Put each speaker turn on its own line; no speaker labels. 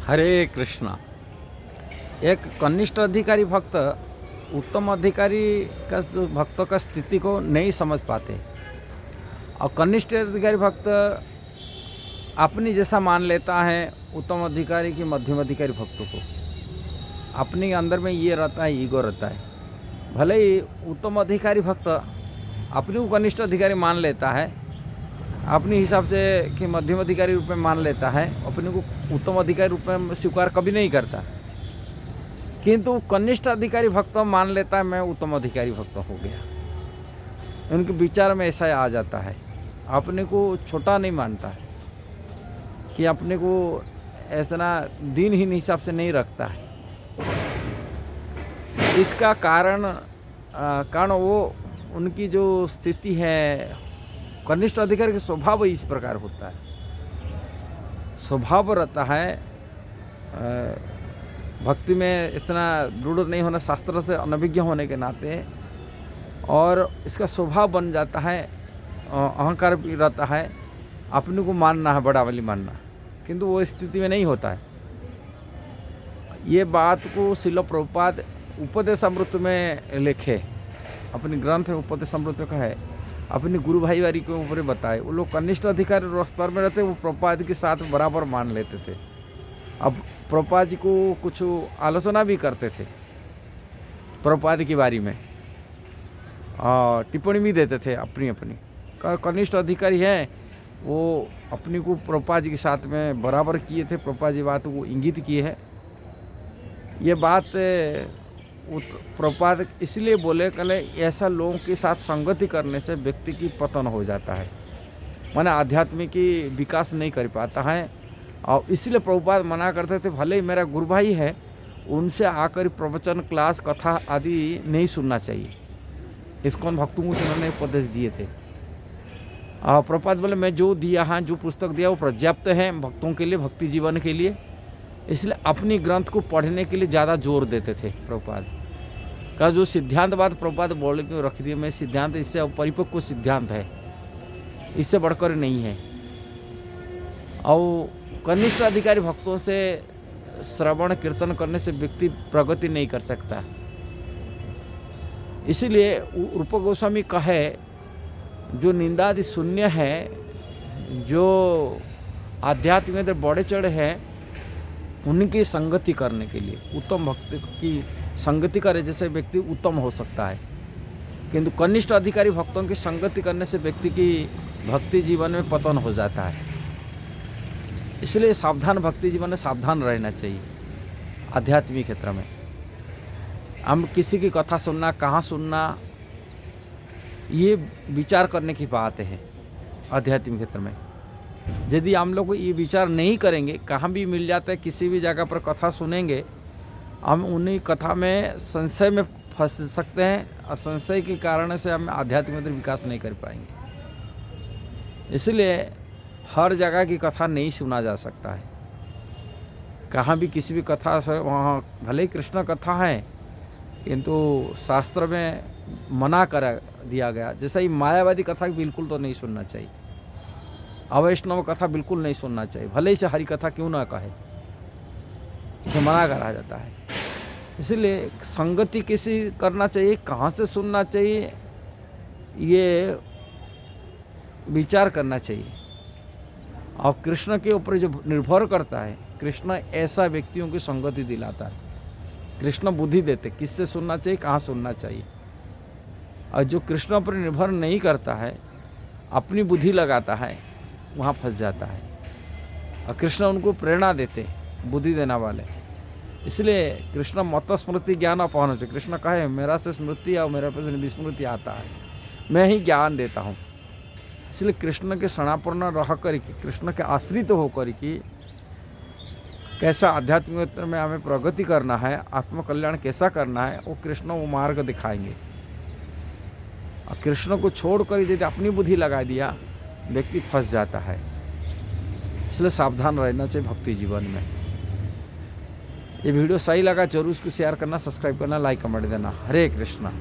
हरे कृष्णा। एक कनिष्ठ अधिकारी भक्त उत्तम अधिकारी का भक्त का स्थिति को नहीं समझ पाते और कनिष्ठ अधिकारी भक्त अपनी जैसा मान लेता है उत्तम अधिकारी की मध्यम अधिकारी भक्तों को। अपने अंदर में ये रहता है, ईगो रहता है। भले ही उत्तम अधिकारी भक्त अपने को कनिष्ठ अधिकारी मान लेता है, अपने हिसाब से कि मध्यम अधिकारी रूप में मान लेता है, अपने को उत्तम अधिकारी रूप में स्वीकार कभी नहीं करता, किंतु कनिष्ठ अधिकारी भक्त मान लेता है मैं उत्तम अधिकारी भक्त हो गया। उनके विचार में ऐसा आ जाता है, अपने को छोटा नहीं मानता है कि अपने को ऐसा दीनहीन हिसाब से नहीं रखता है। इसका कारण वो उनकी जो स्थिति है, कनिष्ठ अधिकारी का स्वभाव इस प्रकार होता है। स्वभाव रहता है भक्ति में इतना दृढ़ नहीं होना, शास्त्र से अनभिज्ञ होने के नाते, और इसका स्वभाव बन जाता है, अहंकार भी रहता है, अपने को मानना है, बड़ा वाली मानना, किंतु वो स्थिति में नहीं होता है। ये बात को श्रील प्रभुपाद उपदेशामृत में लिखे, अपने ग्रंथ में उपदेशामृत में कहे, अपने गुरु भाई वारी के ऊपर बताए। वो लोग कनिष्ठ अधिकारी स्तर में रहते, वो प्रभुपाद के साथ बराबर मान लेते थे। अब प्रभुपाद जी को कुछ आलोचना भी करते थे प्रभुपाद की बारी में, और टिप्पणी भी देते थे अपनी अपनी। कनिष्ठ अधिकारी हैं वो अपनी को प्रभुपाद जी के साथ में बराबर किए थे, प्रभुपाद जी बात को इंगित किए हैं। ये बात प्रभुपाद इसलिए बोले, कले ऐसा लोगों के साथ संगति करने से व्यक्ति की पतन हो जाता है, माने आध्यात्मिक विकास नहीं कर पाता है। और इसलिए प्रभुपाद मना करते थे, भले ही मेरा गुरु भाई है, उनसे आकर प्रवचन, क्लास, कथा आदि नहीं सुनना चाहिए। इस्कॉन भक्तों को उन्होंने उपदेश दिए थे। और प्रभुपाद बोले मैं जो दिया है, जो पुस्तक दिया वो पर्याप्त है भक्तों के लिए, भक्ति जीवन के लिए। इसलिए अपनी ग्रंथ को पढ़ने के लिए ज़्यादा जोर देते थे प्रभुपाद का। जो सिद्धांत बात प्रभुपाद बोल के रख दिए, मैं सिद्धांत, इससे परिपक्व सिद्धांत है, इससे बढ़कर नहीं है। और कनिष्ठ अधिकारी भक्तों से श्रवण कीर्तन करने से व्यक्ति प्रगति नहीं कर सकता। इसीलिए रूप गोस्वामी कहे, जो निंदादि शून्य है, जो आध्यात्म में बड़े चढ़े हैं, उनकी संगति करने के लिए, उत्तम भक्ति की संगति करे जैसे व्यक्ति उत्तम हो सकता है। किंतु कनिष्ठ अधिकारी भक्तों की संगति करने से व्यक्ति की भक्ति जीवन में पतन हो जाता है। इसलिए सावधान, भक्ति जीवन में सावधान रहना चाहिए। आध्यात्मिक क्षेत्र में हम किसी की कथा सुनना, कहाँ सुनना, ये विचार करने की बात है। आध्यात्मिक क्षेत्र में यदि हम लोग ये विचार नहीं करेंगे, कहाँ भी मिल जाता है, किसी भी जगह पर कथा सुनेंगे, हम उन्हीं कथा में संशय में फंस सकते हैं, और संशय के कारण से हम आध्यात्मिक विकास नहीं कर पाएंगे। इसलिए हर जगह की कथा नहीं सुना जा सकता है। कहाँ भी किसी भी कथा से, वहाँ भले ही कृष्ण कथा है, किंतु शास्त्र में मना कर दिया गया। जैसे ही मायावादी कथा बिल्कुल तो नहीं सुनना चाहिए, अवैष्णव कथा बिल्कुल नहीं सुनना चाहिए, भले ही से हरी कथा क्यों ना कहे, इसे मना करा जाता है। इसलिए संगति किसी करना चाहिए, कहाँ से सुनना चाहिए, ये विचार करना चाहिए। और कृष्ण के ऊपर जो निर्भर करता है, कृष्ण ऐसा व्यक्तियों की संगति दिलाता है। कृष्ण बुद्धि देते, किससे सुनना चाहिए, कहाँ सुनना चाहिए। और जो कृष्ण पर निर्भर नहीं करता है, अपनी बुद्धि लगाता है, वहाँ फंस जाता है। और कृष्ण उनको प्रेरणा देते, बुद्धि देना वाले। इसलिए कृष्ण मत स्मृति ज्ञान अपहरण से, कृष्ण कहे मेरा से स्मृति और मेरे पे विस्मृति आता है, मैं ही ज्ञान देता हूँ। इसलिए कृष्ण के शरणापन्न रह कर के, कृष्ण के आश्रित होकर कि कैसा आध्यात्मिक में हमें प्रगति करना है, आत्मकल्याण कैसा करना है, वो कृष्ण वो मार्ग दिखाएंगे। और कृष्ण को छोड़कर यदि अपनी बुद्धि लगा दिया, व्यक्ति फंस जाता है। इसलिए सावधान रहना चाहिए भक्ति जीवन में। ये वीडियो सही लगा जरूर उसको शेयर करना, सब्सक्राइब करना, लाइक कमेंट देना। हरे कृष्णा।